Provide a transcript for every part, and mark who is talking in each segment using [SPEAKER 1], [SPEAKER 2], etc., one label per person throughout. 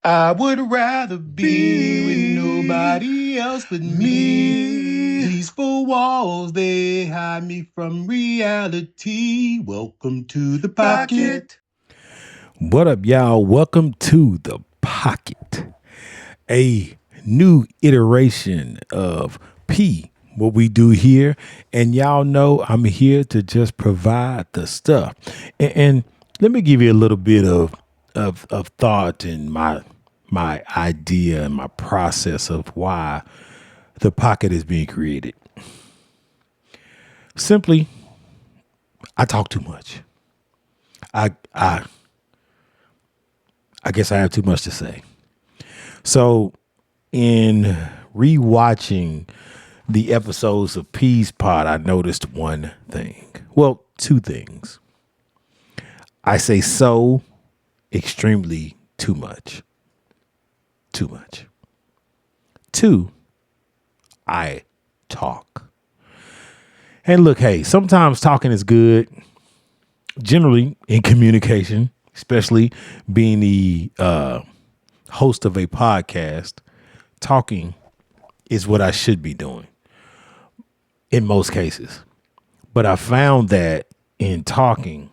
[SPEAKER 1] I would rather be with nobody else but me. These four walls, they hide me from reality. Welcome to the pocket.
[SPEAKER 2] What up, y'all? Welcome to the Pocket, a new iteration of what we do here. And y'all know I'm here to just provide the stuff. And let me give you a little bit of thought and my idea and my process of why the Pocket is being created. Simply, I talk too much. I I guess I have too much to say. So, in rewatching the episodes of p.o.d, I noticed one thing. Well, two things. I say so extremely too much. Too much. Two, I talk. And look, hey, sometimes talking is good, generally in communication, especially being the host of a podcast. Talking is what I should be doing in most cases. But I found that in talking,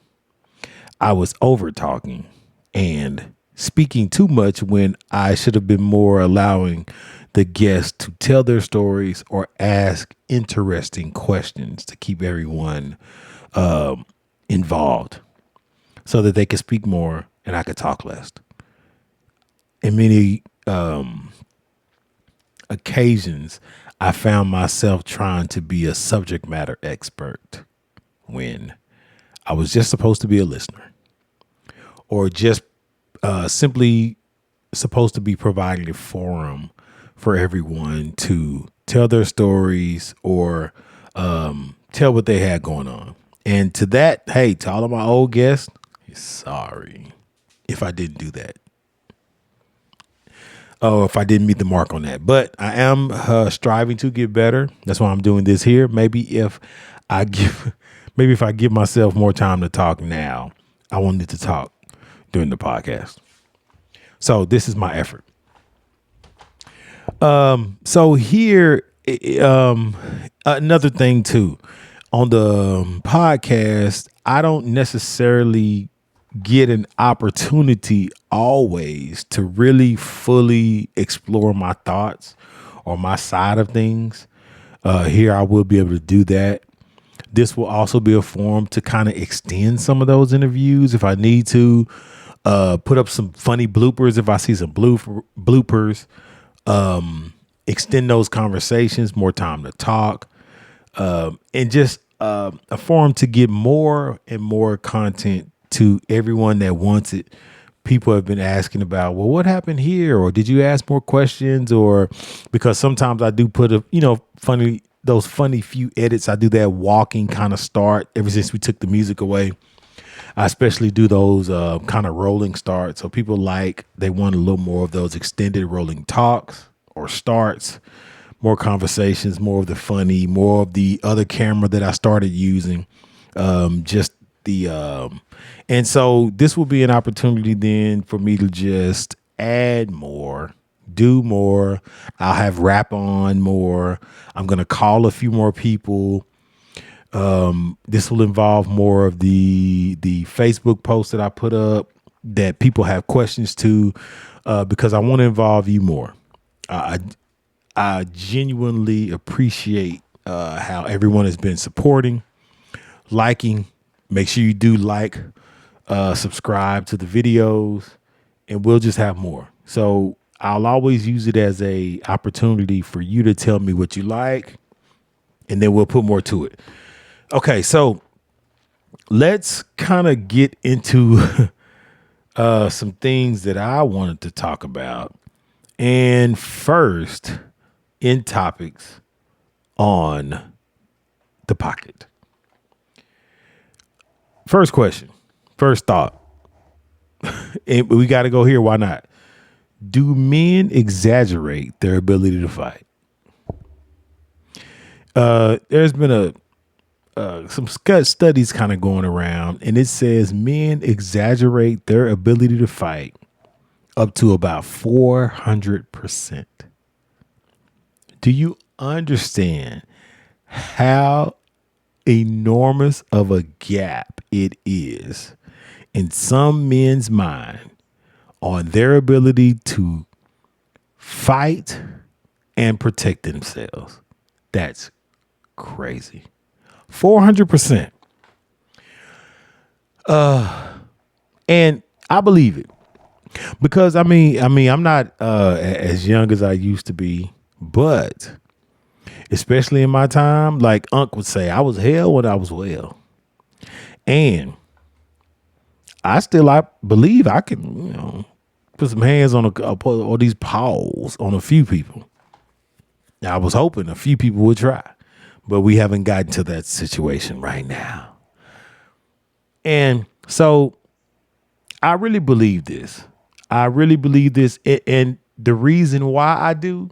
[SPEAKER 2] I was over talking and speaking too much when I should have been more allowing the guests to tell their stories or ask interesting questions to keep everyone involved so that they could speak more and I could talk less. In many occasions, I found myself trying to be a subject matter expert when I was just supposed to be a listener or just simply supposed to be providing a forum for everyone to tell their stories or tell what they had going on. And to that, hey, to all of my old guests, sorry if I didn't do that. Oh, if I didn't meet the mark on that. But I am striving to get better. That's why I'm doing this here. I give, maybe if I give myself more time to talk now, I wanted to talk during the podcast. So this is my effort. So here, another thing too, on the podcast, I don't necessarily get an opportunity always to really fully explore my thoughts or my side of things. Here I will be able to do that. This will also be a forum to kind of extend some of those interviews if I need to. Put up some funny bloopers if I see some bloopers. Extend those conversations, more time to talk, and just a forum to get more and more content to everyone that wants it. People have been asking about, well, what happened here? Or did you ask more questions? Or because sometimes I do put those funny few edits. I do that walking kind of start ever since we took the music away. I especially do those kind of rolling starts. So people they want a little more of those extended rolling talks or starts, more conversations, more of the funny, more of the other camera that I started using. And so this will be an opportunity then for me to just add more, do more. I'll have rap on more. I'm going to call a few more people. This will involve more of the Facebook posts that I put up that people have questions to, because I want to involve you more. I genuinely appreciate how everyone has been supporting, liking. Make sure you do subscribe to the videos, and we'll just have more. So I'll always use it as a opportunity for you to tell me what you like, and then we'll put more to it. Okay, so let's kind of get into some things that I wanted to talk about. And first, in topics on the pocket. First question, first thought. And we got to go here. Why not? Do men exaggerate their ability to fight? There's been some studies kind of going around, and it says men exaggerate their ability to fight up to about 400%. Do you understand how enormous of a gap it is in some men's mind on their ability to fight and protect themselves? That's crazy. 400%. And I believe it because I'm not as young as I used to be, but especially in my time, like Unc would say, I was hell when I was well. And I believe I can, put some hands on or these paws on a few people. I was hoping a few people would try, but we haven't gotten to that situation right now. And so I really believe this. I really believe this. And the reason why I do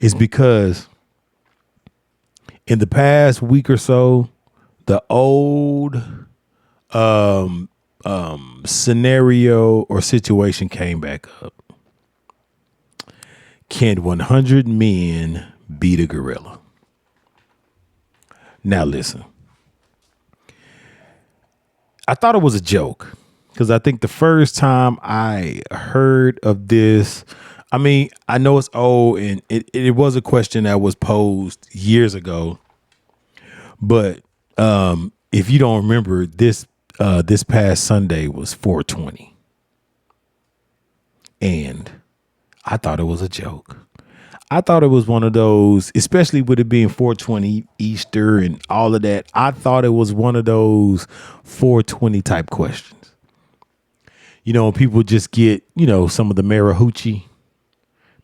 [SPEAKER 2] is because in the past week or so, the old scenario or situation came back up. Can 100 men beat a gorilla? Now listen, I thought it was a joke because I think the first time I heard of this, I know it's old and it was a question that was posed years ago, but if you don't remember, this past Sunday was 420, and I thought it was a joke. I thought it was one of those, especially with it being 420 Easter and all of that. I thought it was one of those 420 type questions. People just get, some of the Marahoochie.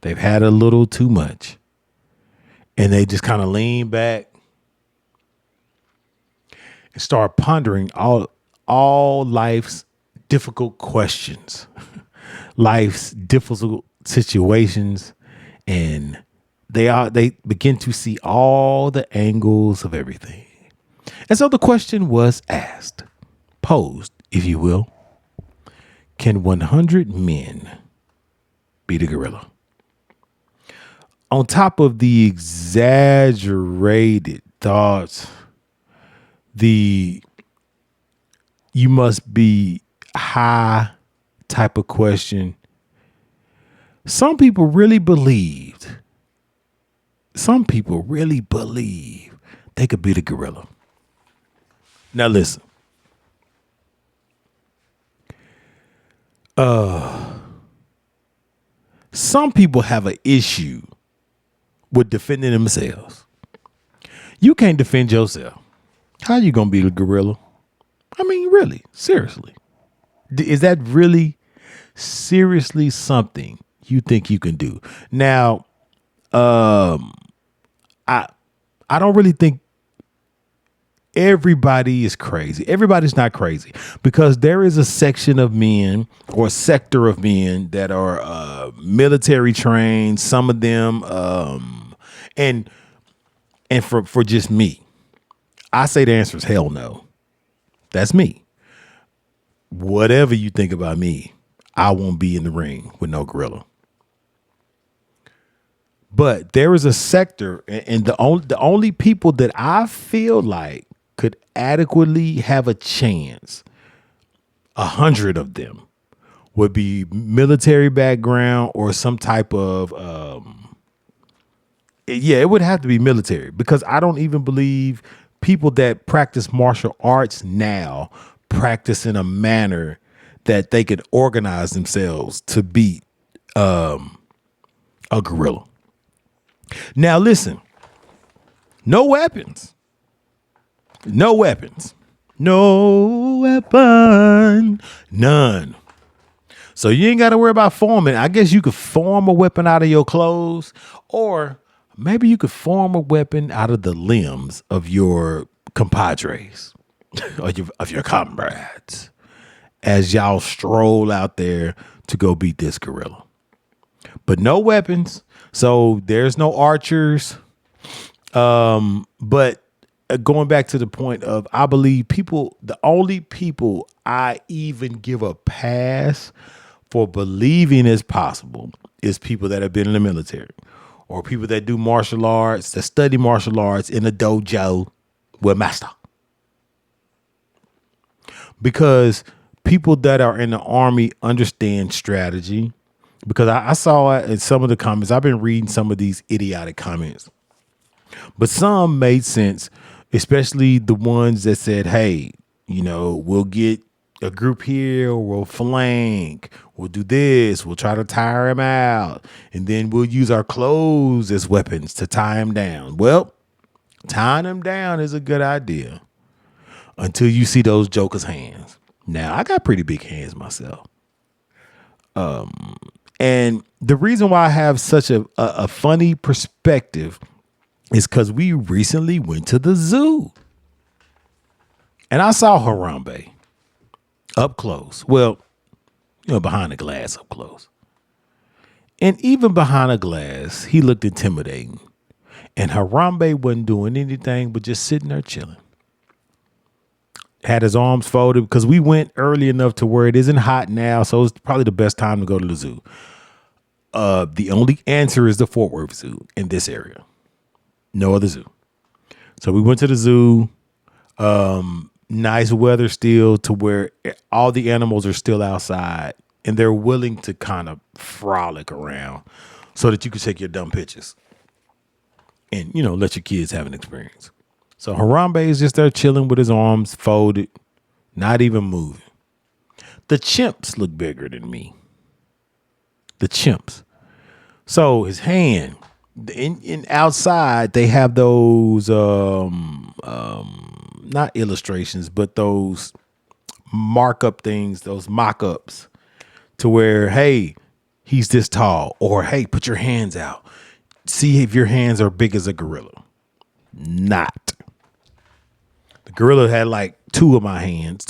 [SPEAKER 2] They've had a little too much. And they just kind of lean back and start pondering all life's difficult questions, life's difficult situations, and they begin to see all the angles of everything. And so the question was asked, posed, if you will, can 100 men beat a gorilla? On top of the exaggerated thoughts, the you must be high type of question, some people really believe they could beat a gorilla. Now listen. Some people have an issue with defending themselves. You can't defend yourself. How you gonna beat a gorilla? Really, seriously. Is that really seriously something you think you can do? Now, I don't really think everybody is crazy. Everybody's not crazy because there is a section of men or a sector of men that are military trained. Some of them, and for just me, I say the answer is hell no. That's me. Whatever you think about me, I won't be in the ring with no gorilla. But there is a sector, and the only people that I feel like could adequately have a chance, 100 of them, would be military background or some type of yeah, it would have to be military because I don't even believe people that practice martial arts now practice in a manner that they could organize themselves to beat a gorilla. Now listen, no weapons. No weapons. No weapon. None. So you ain't got to worry about forming. I guess you could form a weapon out of your clothes, or maybe you could form a weapon out of the limbs of your compadres or of your comrades as y'all stroll out there to go beat this gorilla. But no weapons. So there's no archers. But going back to the point of, I believe the only people I even give a pass for believing it's possible is people that have been in the military or people that do martial arts, that study martial arts in a dojo with master. Because people that are in the army understand strategy. Because I saw it in some of the comments. I've been reading some of these idiotic comments, but some made sense, especially the ones that said, hey, we'll get a group here, we'll flank, we'll do this, we'll try to tire him out, and then we'll use our clothes as weapons to tie him down. Well, tying him down is a good idea until you see those jokers' hands. Now, I got pretty big hands myself. And the reason why I have such a funny perspective is because we recently went to the zoo. And I saw Harambe up close. Well, behind the glass up close. And even behind the glass, he looked intimidating. And Harambe wasn't doing anything but just sitting there chilling. Had his arms folded because we went early enough to where it isn't hot now. So it's probably the best time to go to the zoo. The only answer is the Fort Worth Zoo in this area. No other zoo. So we went to the zoo. Nice weather still to where all the animals are still outside and they're willing to kind of frolic around so that you can take your dumb pictures and, let your kids have an experience. So Harambe is just there chilling with his arms folded, not even moving. The chimps look bigger than me. The chimps. So his hand, in outside, they have those, not illustrations, but those markup things, those mock-ups to where, hey, he's this tall, or hey, put your hands out. See if your hands are big as a gorilla. Not. The gorilla had like two of my hands,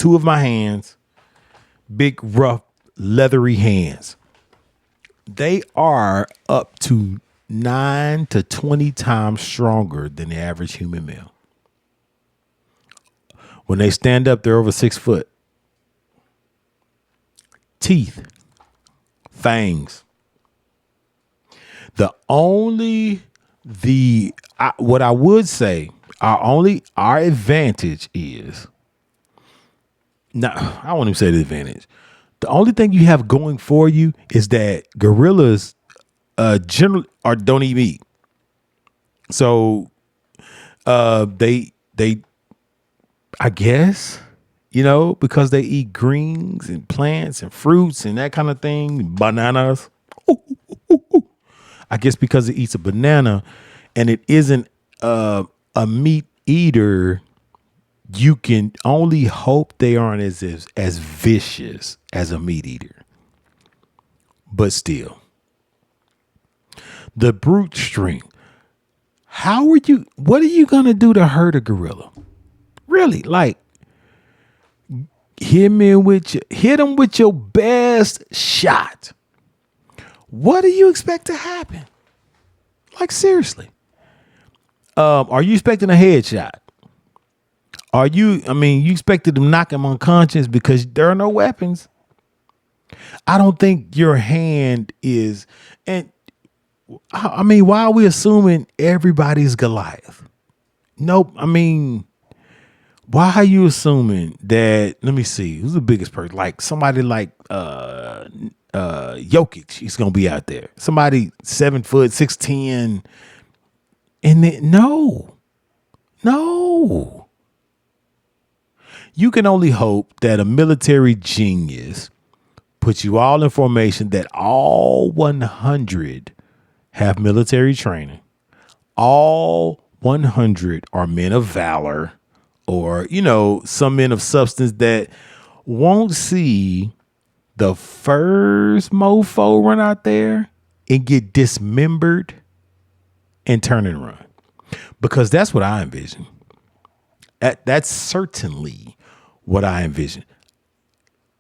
[SPEAKER 2] big, rough, leathery hands. They are up to 9 to 20 times stronger than the average human male. When they stand up, they're over 6 foot. Teeth, fangs. What I would say, our advantage is, now I won't even say the advantage. The only thing you have going for you is that gorillas generally don't eat meat. So they I guess, because they eat greens and plants and fruits and that kind of thing, bananas. I guess because it eats a banana and it isn't a meat eater, you can only hope they aren't as vicious as a meat eater. But still, the brute strength. What are you going to do to hurt a gorilla? Really? Like, hit him with your best shot. What do you expect to happen? Like, seriously. Are you expecting a headshot? You expected to knock him unconscious because there are no weapons. I don't think your hand is, and why are we assuming everybody's Goliath? Nope. Why are you assuming that? Let me see. Who's the biggest person? Like somebody like Jokic. He's gonna be out there. Somebody 7 foot, 6'10". And then, no. You can only hope that a military genius puts you all in formation, that all 100 have military training. All 100 are men of valor, or, some men of substance that won't see the first mofo run out there and get dismembered and turn and run. Because that's what I envision. That's certainly what I envision.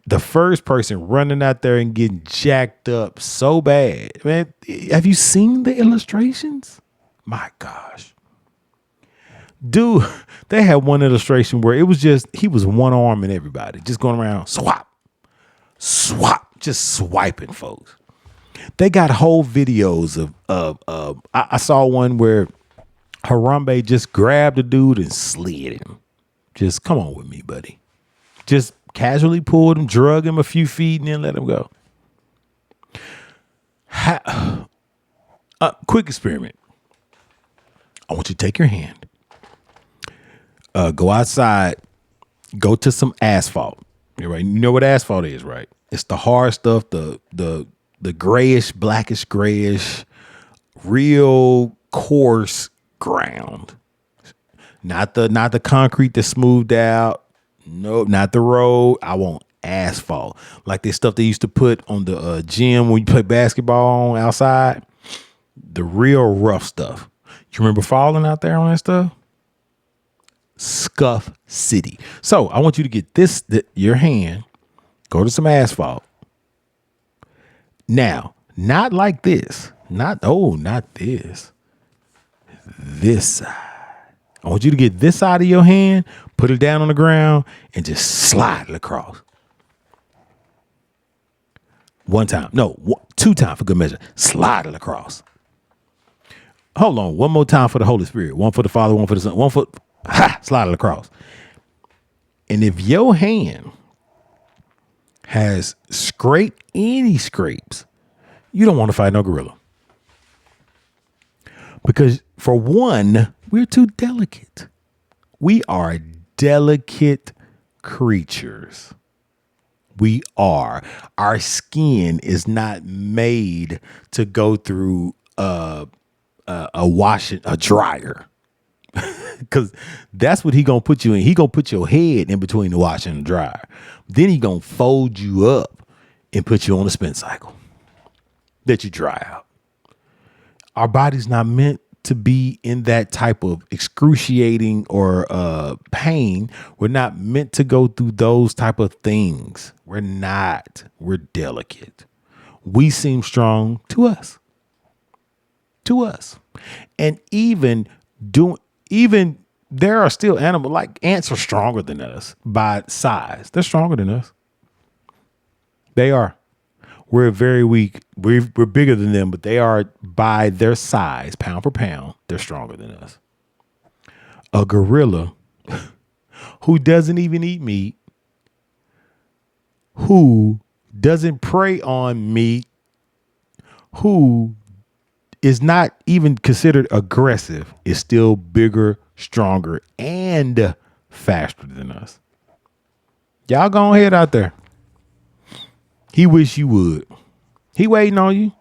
[SPEAKER 2] The first person running out there and getting jacked up so bad. Man, have you seen the illustrations? My gosh. Dude, they had one illustration where it was just, he was one arm and everybody just going around swap, just swiping folks. They got whole videos of I saw one where Harambe just grabbed a dude and slid him. Just come on with me, buddy. Just casually pulled him, drug him a few feet, and then let him go. Quick experiment. I want you to take your hand, go outside, go to some asphalt. Right? You know what asphalt is, right? It's the hard stuff, the grayish, blackish, grayish, real coarse ground. Not the concrete that's smoothed out. Nope, not the road. I want asphalt. Like this stuff they used to put on the gym when you play basketball on outside. The real rough stuff. You remember falling out there on that stuff? Scuff City. So I want you to get your hand, go to some asphalt. Now, not like this. Not this. This side. I want you to get this side of your hand, put it down on the ground, and just slide it across. One time. No, two times for good measure. Slide it across. Hold on. One more time for the Holy Spirit. One for the Father, one for the Son. Slide it across. And if your hand has any scrapes, you don't want to fight no gorilla. Because for one, we're too delicate. We are delicate creatures. We are. Our skin is not made to go through a dryer. Because that's what he gonna put you in. He gonna put your head in between the washer and the dryer. Then he gonna fold you up and put you on a spin cycle that you dry out. Our body's not meant to be in that type of excruciating or pain. We're not meant to go through those type of things. We're not. We're delicate. We seem strong to us. To us. And even there are still animals like ants are stronger than us by size. They're stronger than us. They are. We're very weak. We're bigger than them, but they are by their size, pound for pound, they're stronger than us. A gorilla who doesn't even eat meat, who doesn't prey on meat, who is not even considered aggressive, is still bigger, stronger, and faster than us. Y'all go ahead out there. He wish you would. He waiting on you.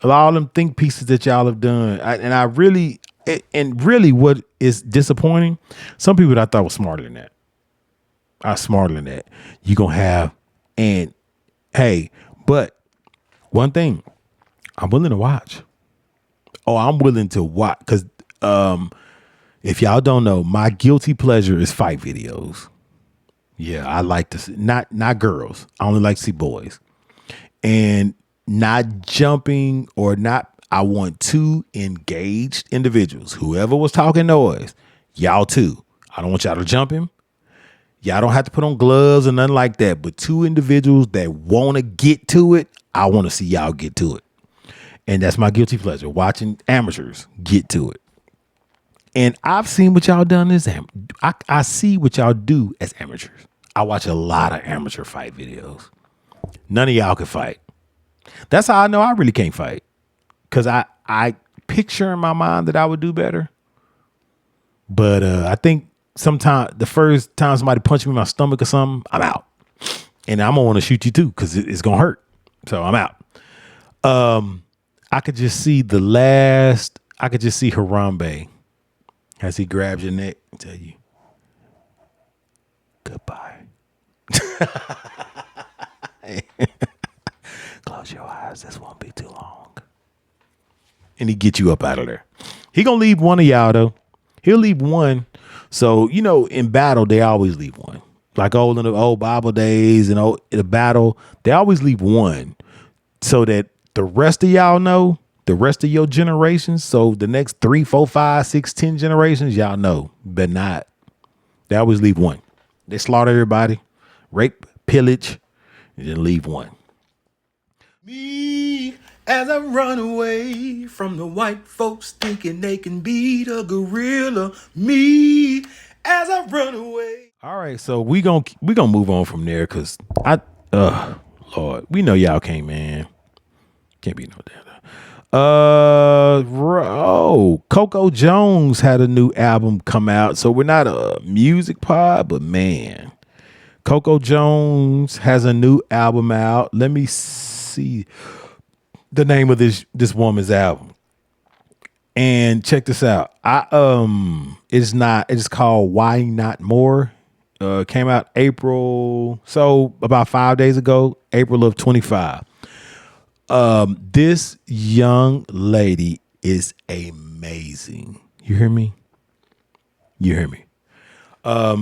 [SPEAKER 2] All them think pieces that y'all have done. Really what is disappointing, some people that I thought was smarter than that. Smarter than that. You gonna have, and hey, but one thing, I'm willing to watch. Oh, I'm willing to watch. Because if y'all don't know, my guilty pleasure is fight videos. Yeah, I like to see, not girls. I only like to see boys. And not jumping or not. I want two engaged individuals. Whoever was talking noise, y'all two. I don't want y'all to jump him. Y'all don't have to put on gloves or nothing like that. But two individuals that want to get to it, I want to see y'all get to it. And that's my guilty pleasure, watching amateurs get to it. And I've seen what y'all done as I see what y'all do as amateurs. I watch a lot of amateur fight videos. None of y'all can fight. That's how I know I really can't fight. Because I picture in my mind that I would do better. But I think the first time somebody punched me in my stomach or something, I'm out. And I'm going to want to shoot you too because it's going to hurt. So I'm out. I could just see Harambe as he grabs your neck and tell you, goodbye. Close your eyes. This won't be too long. And he get you up out of there. He gonna leave one of y'all though. He'll leave one. So, in battle, they always leave one. Like in the old Bible days and in the battle, they always leave one. So that the rest of y'all know, the rest of your generations, so the next 3, 4, 5, 6, 10 generations, y'all know. But not. They always leave one. They slaughter everybody, rape, pillage, and then leave one. Me as I run away from the white folks thinking they can beat a gorilla. Me as I run away. All right, so we gonna move on from there because I Lord, we know y'all can't, man. Can't be no damn. Coco Jones had a new album come out. So we're not a music pod, but man, Coco Jones has a new album out. Let me see the name of this woman's album. And check this out. It's called Why Not More. Came out April, so about 5 days ago, April of 25. This young lady is amazing. You hear me? You hear me?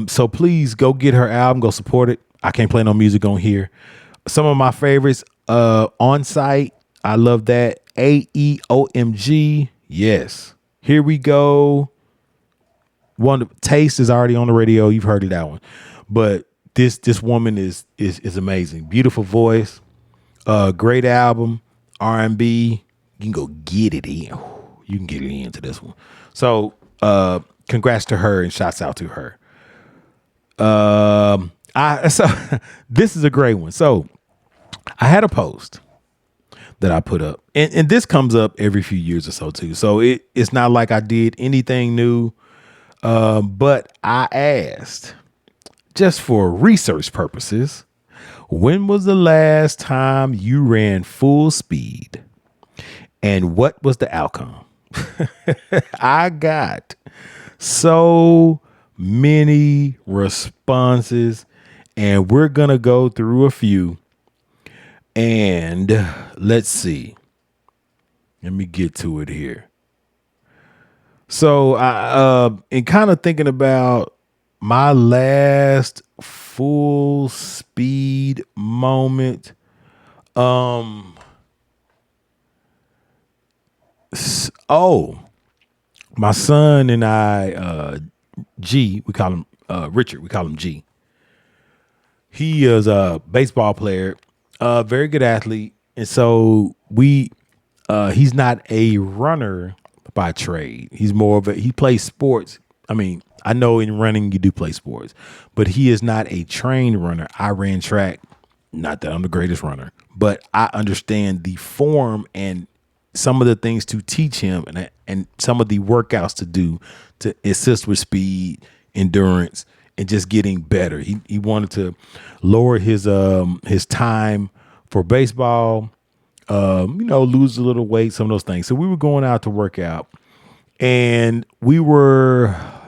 [SPEAKER 2] So please go get her album, go support it. I can't play no music on here. Some of my favorites, On Site. I love that. AEOMG. Yes. Here we go. One Taste is already on the radio. You've heard of that one. But this woman is amazing. Beautiful voice. Great album. R&B. You can go get it in. You can get it into this one. So congrats to her and shouts out to her. So this is a great one. So I had a post that I put up, and this comes up every few years or so too. So it's not like I did anything new, but I asked just for research purposes, when was the last time you ran full speed, and what was the outcome? I got so many responses, and we're gonna go through a few. And let's see. Let me get to it here. So I in kind of thinking about my last full speed moment. Oh, my son and I, G, we call him Richard, we call him G. He is a baseball player, very good athlete. And so he's not a runner by trade. He's more of he plays sports. I mean, I know in running you do play sports, but he is not a trained runner. I ran track. Not that I'm the greatest runner, but I understand the form and some of the things to teach him and some of the workouts to do to assist with speed, endurance, and just getting better. He wanted to lower his time for baseball, lose a little weight, some of those things. So we were going out to work out, and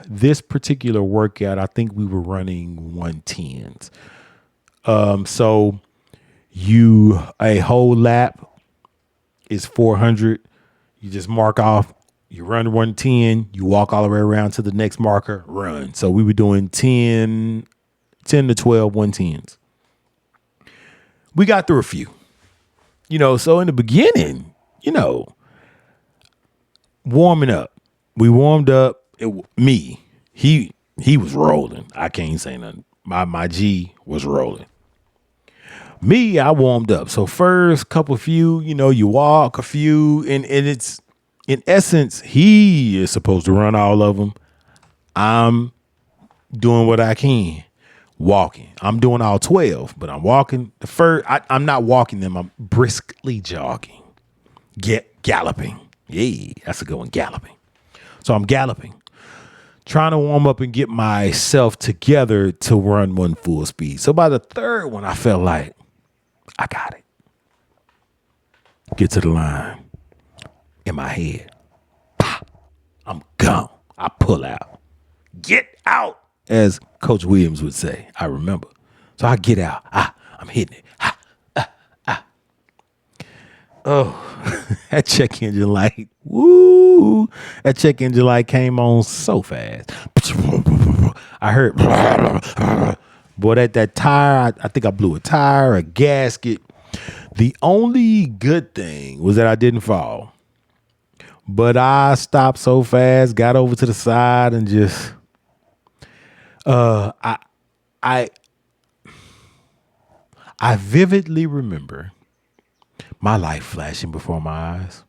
[SPEAKER 2] this particular workout, I think we were running 110s. So a whole lap is 400. You just mark off, you run 110, you walk all the way around to the next marker, run. So we were doing 10 to 12 110s. We got through a few. So in the beginning, warming up. We warmed up. He was rolling. I can't say nothing. My G was rolling. Me, I warmed up. So first couple few, you walk a few, and it's in essence, he is supposed to run all of them. I'm doing what I can. Walking. I'm doing all 12, but I'm walking the first. I'm not walking them. I'm briskly jogging. Galloping. Yeah, that's a good one. Galloping. So I'm galloping, trying to warm up and get myself together to run one full speed. So by the third one, I felt like I got it. Get to the line. In my head, I'm gone. I pull out. Get out, as Coach Williams would say. I remember. So I get out. I'm hitting it. Oh, that check engine light. Woo. That check engine light came on so fast. I heard, boy, that tire, I think I blew a tire, a gasket. The only good thing was that I didn't fall. But I stopped so fast, got over to the side, and just I vividly remember My life flashing before my eyes.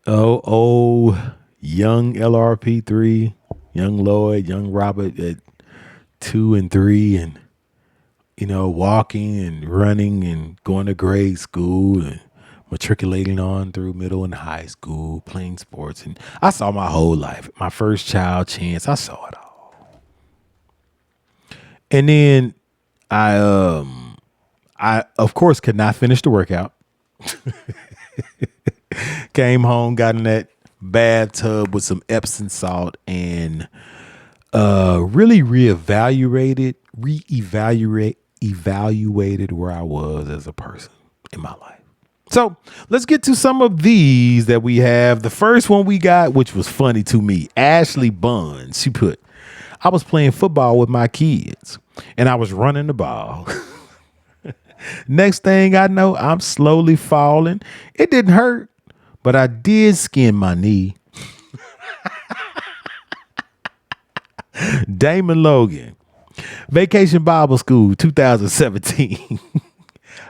[SPEAKER 2] Oh, young LRP3, young Lloyd, young Robert at 2 and 3, and walking and running and going to grade school and matriculating on through middle and high school, playing sports. And I saw my whole life. My first child chance, I saw it all. And then I of course could not finish the workout. Came home, got in that bathtub with some Epsom salt, and really evaluated where I was as a person in my life. So let's get to some of these that we have. The first one we got, which was funny to me, Ashley Buns. She put, I was playing football with my kids and I was running the ball. Next thing I know, I'm slowly falling. It didn't hurt, but I did skin my knee. Damon Logan, Vacation Bible School 2017.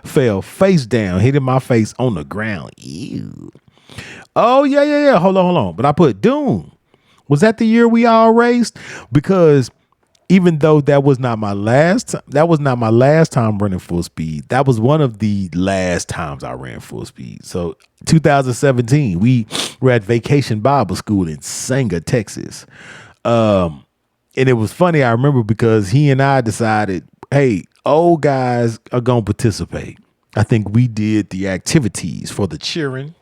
[SPEAKER 2] Fell face down, hitting my face on the ground. Ew. Oh, yeah. Hold on. But I put Doom. Was that the year we all raced? Because even though that was not my last time running full speed, that was one of the last times I ran full speed. So 2017, we were at Vacation Bible School in Sanger, Texas. And it was funny, I remember, because he and I decided, hey, old guys are going to participate. I think we did the activities for the cheering.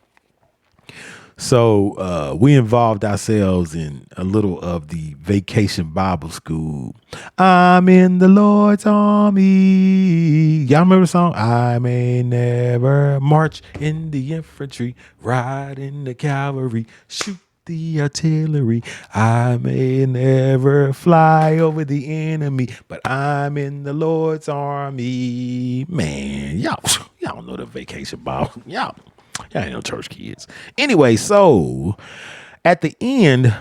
[SPEAKER 2] So we involved ourselves in a little of the Vacation Bible School. I'm in the Lord's army. Y'all remember the song? I may never march in the infantry, ride in the cavalry, shoot the artillery. I may never fly over the enemy, but I'm in the Lord's army. Man, y'all know the Vacation Bible. Y'all ain't no church kids. Anyway, so at the end,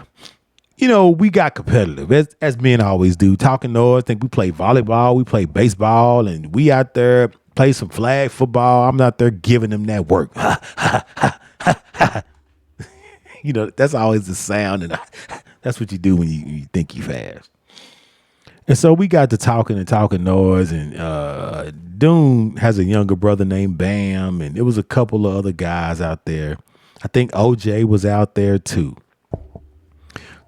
[SPEAKER 2] we got competitive, as men always do. Talking noise. I think we play volleyball, we play baseball, and we out there play some flag football. I'm out there giving them that work. That's always the sound, and that's what you do when you think you fast. And so we got to talking noise, and Dune has a younger brother named Bam, and it was a couple of other guys out there. I think OJ was out there too,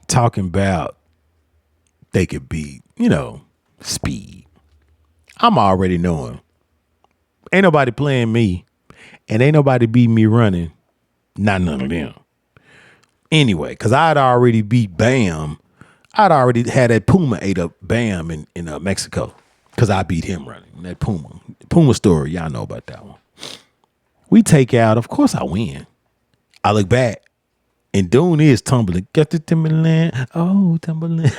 [SPEAKER 2] talking about they could beat, speed. I'm already knowing. Ain't nobody playing me, and ain't nobody beating me running. Not none of them. Anyway, because I'd already beat Bam. I'd already had that Puma ate up Bam in Mexico, because I beat him running. That Puma story, y'all know about that one. We take out, of course I win. I look back, and Dune is tumbling. Get the Timberland. Oh, Timberland.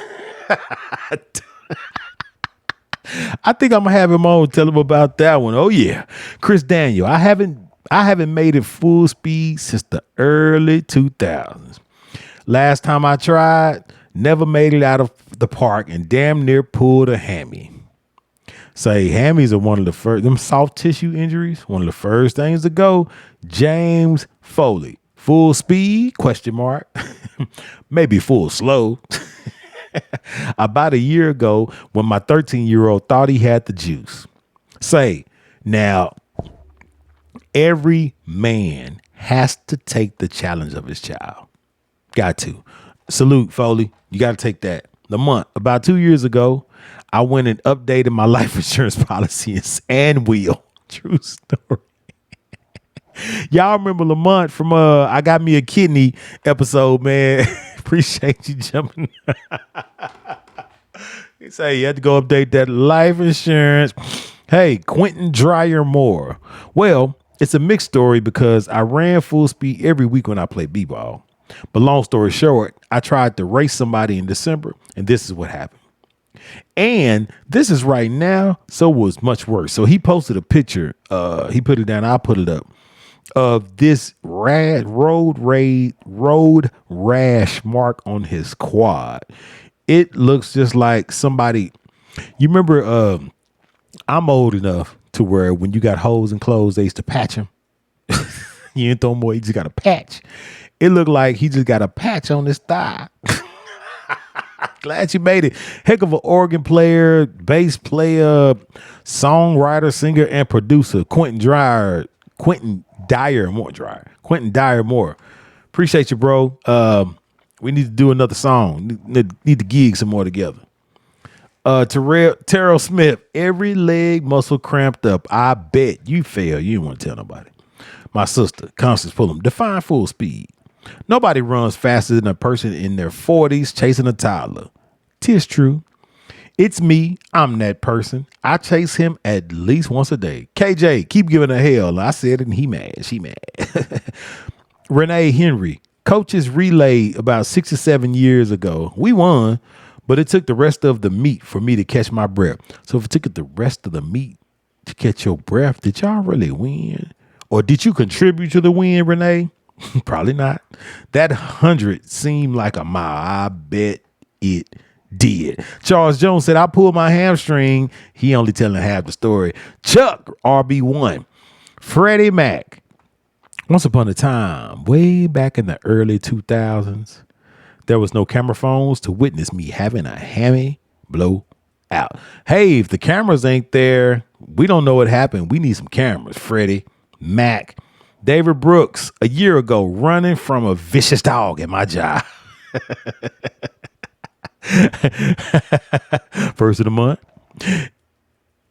[SPEAKER 2] I think I'm gonna have him on, tell him about that one. Oh yeah. Chris Daniel. I haven't made it full speed since the early 2000s. Last time I tried, never made it out of the park and damn near pulled a hammy. Say, hammies are one of the first, them soft tissue injuries, one of the first things to go. James Foley, full speed, question mark, maybe full slow. About a year ago, when my 13-year-old thought he had the juice. Say, now, every man has to take the challenge of his child. Got to. Salute, Foley. You got to take that. About 2 years ago, I went and updated my life insurance policy and will. True story. Y'all remember Lamont from I Got Me a Kidney episode, man. Appreciate you jumping. He said you had to go update that life insurance. Hey, Quentin Dreyer Moore. Well, it's a mixed story because I ran full speed every week when I played b-ball. But long story short, I tried to race somebody in December, and this is what happened. And this is right now, so it was much worse. So he posted a picture. He put it down. I put it up of this road rash mark on his quad. It looks just like somebody. You remember? I'm old enough to where when you got holes in clothes, they used to patch them. You ain't throw more, you just got a patch. It looked like he just got a patch on his thigh. Glad you made it. Heck of an organ player, bass player, songwriter, singer, and producer. Quentin Dyer Moore. Appreciate you, bro. We need to do another song. Need to gig some more together. Terrell Smith, every leg muscle cramped up. I bet you fail. You don't want to tell nobody. My sister, Constance Pullum, define full speed. Nobody runs faster than a person in their 40s chasing a toddler. 'Tis true. It's me. I'm that person. I chase him at least once a day. KJ, keep giving her hell. I said it and he mad. She mad. Renee Henry, coaches relay about 6 or 7 years ago. We won, but it took the rest of the meat for me to catch my breath. So if it took the rest of the meat to catch your breath, did y'all really win? Or did you contribute to the win, Renee? Probably not. That 100 seemed like a mile. I bet it did. Charles Jones said, I pulled my hamstring. He only telling half the story. Chuck, RB1. Freddie Mac. Once upon a time, way back in the early 2000s, there was no camera phones to witness me having a hammy blow out. Hey, if the cameras ain't there, we don't know what happened. We need some cameras. Freddie Mac. David Brooks, a year ago, running from a vicious dog at my job. First of the month.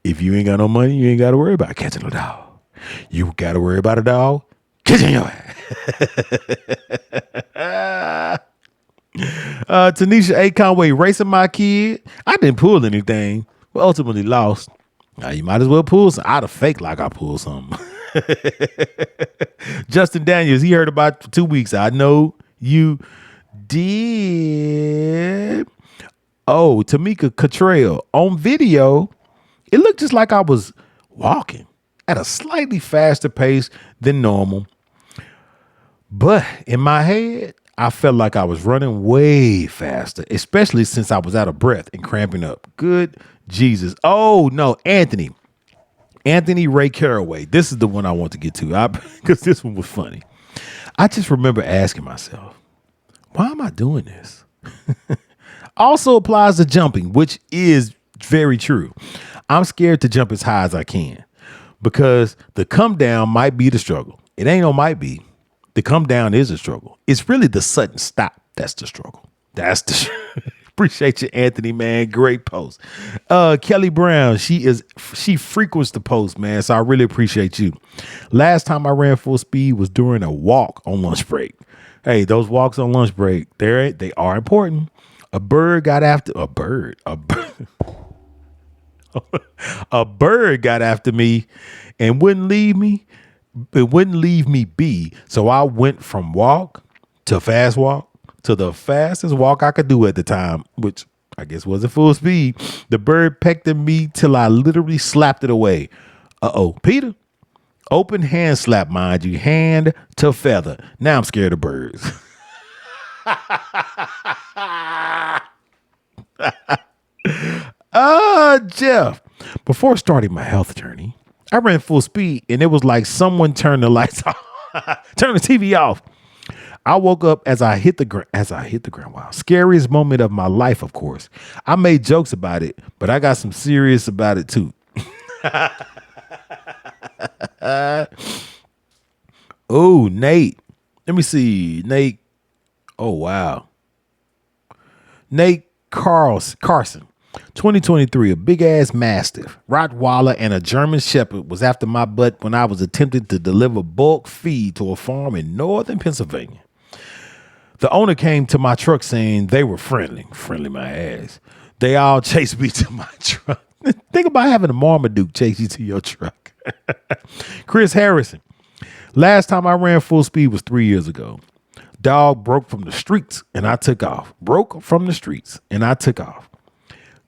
[SPEAKER 2] If you ain't got no money, you ain't got to worry about catching a dog. You got to worry about a dog catching your ass. Tanisha A. Conway, racing my kid. I didn't pull anything, but ultimately lost. Now, you might as well pull some. I'd have faked like I pulled something. Justin Daniels, he heard about it for 2 weeks. I know you did. Oh, Tamika Cottrell on video. It looked just like I was walking at a slightly faster pace than normal. But in my head, I felt like I was running way faster, especially since I was out of breath and cramping up. Good Jesus. Oh, no, Anthony Ray Caraway. This is the one I want to get to because this one was funny. I just remember asking myself, why am I doing this? Also applies to jumping, which is very true. I'm scared to jump as high as I can because the come down might be the struggle. It ain't no might be. The come down is a struggle. It's really the sudden stop that's the struggle. That's the Appreciate you, Anthony, man. Great post. Kelly Brown, she frequents the post, man. So I really appreciate you. Last time I ran full speed was during a walk on lunch break. Hey, those walks on lunch break, they are important. A bird got after a bird. A bird got after me and wouldn't leave me. It wouldn't leave me be. So I went from walk to fast walk to the fastest walk I could do at the time, which I guess wasn't full speed. The bird pecked at me till I literally slapped it away. Uh-oh, Peter. Open hand slap, mind you, hand to feather. Now I'm scared of birds. Jeff, before starting my health journey, I ran full speed and it was like someone turned the lights off, turned the TV off. I woke up as I hit the ground. Wow. Scariest moment of my life, of course. I made jokes about it, but I got some serious about it too. Oh, Nate. Let me see. Nate. Oh, wow. Nate Carson. 2023, a big ass mastiff, Rottweiler, and a German Shepherd was after my butt when I was attempting to deliver bulk feed to a farm in northern Pennsylvania. The owner came to my truck saying they were friendly my ass. They all chased me to my truck. Think about having a Marmaduke chase you to your truck. Chris Harrison. Last time I ran full speed was 3 years ago. Dog broke from the streets and I took off.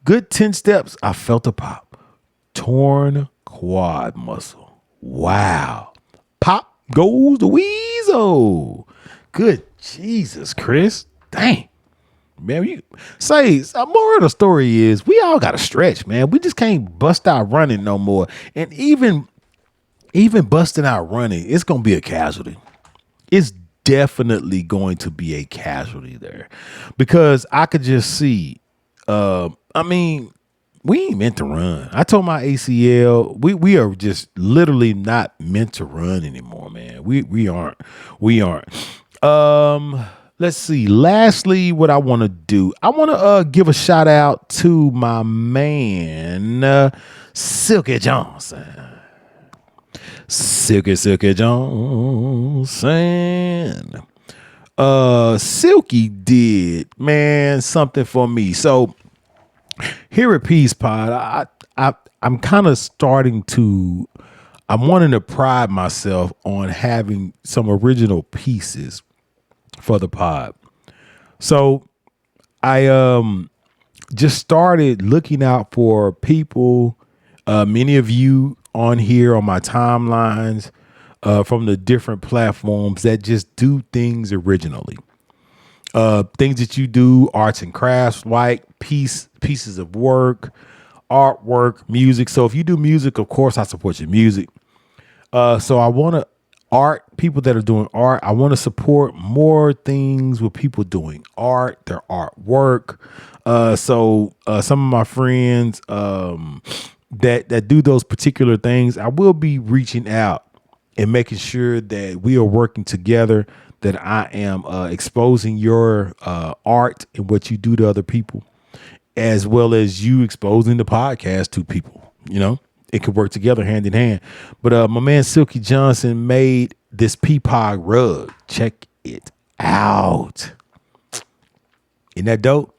[SPEAKER 2] Good 10 steps, I felt a pop. Torn quad muscle. Wow. Pop goes the weasel. Good Jesus, Chris. Dang. Man, you say more of the story is we all got to stretch, man. We just can't bust out running no more. And even busting out running, it's gonna be a casualty. It's definitely going to be a casualty there because I could just see. I mean, we ain't meant to run. I told my ACL, we are just literally not meant to run anymore, man. We aren't. We aren't. Let's see. Lastly, what I want to do, I want to give a shout out to my man, Silky Johnson. Silky Johnson. Silky did, man, something for me. So here at Peace Pod, I'm kind of starting to, I'm wanting to pride myself on having some original pieces for the pod. So I just started looking out for people, many of you on here on my timelines, from the different platforms that just do things originally. Things that you do, arts and crafts, like pieces of work, artwork, music. So if you do music, of course I support your music. So I want to art people that are doing art. I want to support more things with people doing art, their artwork. So some of my friends that do those particular things, I will be reaching out and making sure that we are working together. That I am exposing your art and what you do to other people, as well as you exposing the podcast to people. You know, it could work together hand in hand. But my man Silky Johnson made this p.o.d rug. Check it out. Isn't that dope?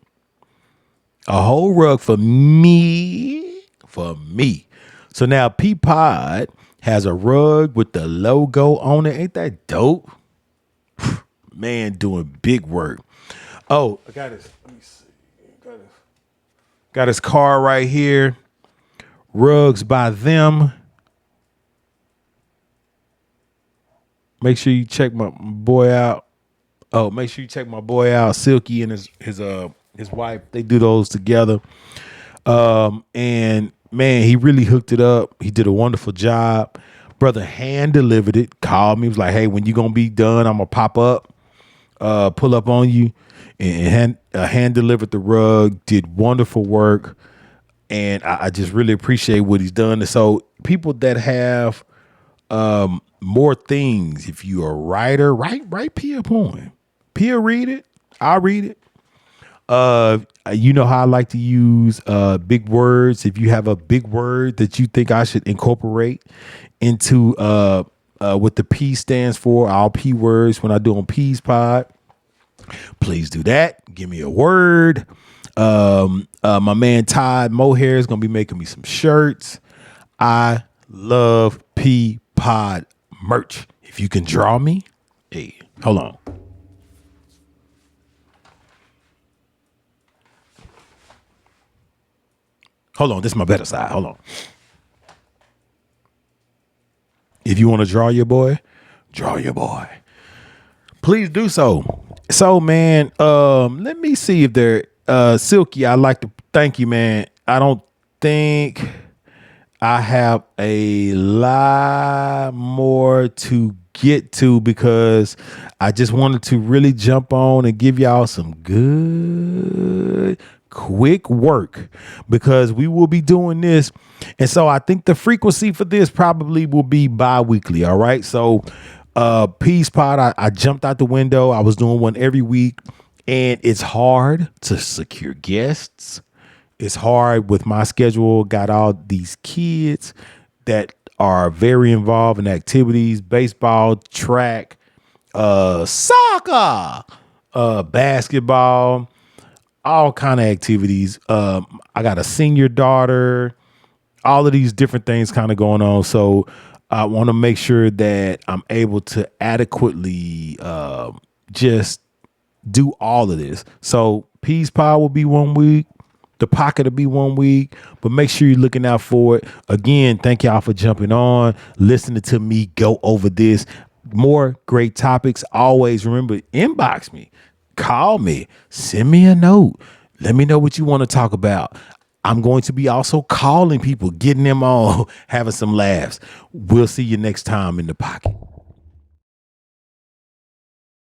[SPEAKER 2] A whole rug for me. For me. So now p.o.d has a rug with the logo on it. Ain't that dope? Man, doing big work. Oh, I got his. Let me see. Got his car right here. Rugs by them. Make sure you check my boy out. Oh, make sure you check my boy out, Silky and his wife. They do those together. And man, he really hooked it up. He did a wonderful job. Brother hand delivered it. Called me. Was like, hey, when you gonna be done? I'm gonna pop up. Pull up on you, and hand delivered the rug, did wonderful work, and I just really appreciate what he's done. And so people that have more things, if you're a writer, write Pia poem. Pia read it, I'll read it. You know how I like to use big words. If you have a big word that you think I should incorporate into what the P stands for, all P words when I do on Peace Pod, please do that. Give me a word. My man Todd Mohair is gonna be making me some shirts. I love P Pod merch. If you can draw me, hey, hold on. Hold on, this is my better side. Hold on. If you want to draw your boy, draw your boy. Please do so. So, man, let me see if they're Silky. I'd like to thank you, man. I don't think I have a lot more to get to because I just wanted to really jump on and give y'all some good quick work because we will be doing this. And so I think the frequency for this probably will be bi-weekly. All right. So Peace Pod, I jumped out the window. I was doing one every week, and it's hard to secure guests. It's hard with my schedule. Got all these kids that are very involved in activities, baseball, track, soccer, basketball, all kind of activities. I got a senior daughter, all of these different things kind of going on. So I want to make sure that I'm able to adequately just do all of this. So Peace Pod will be 1 week. The Pocket will be 1 week, but make sure you're looking out for it. Again, thank y'all for jumping on, listening to me go over this. More great topics. Always remember, inbox me. call me, send me a note. Let me know what you want to talk about. I'm going to be also calling people, getting them on, having some laughs. We'll see you next time in the pocket.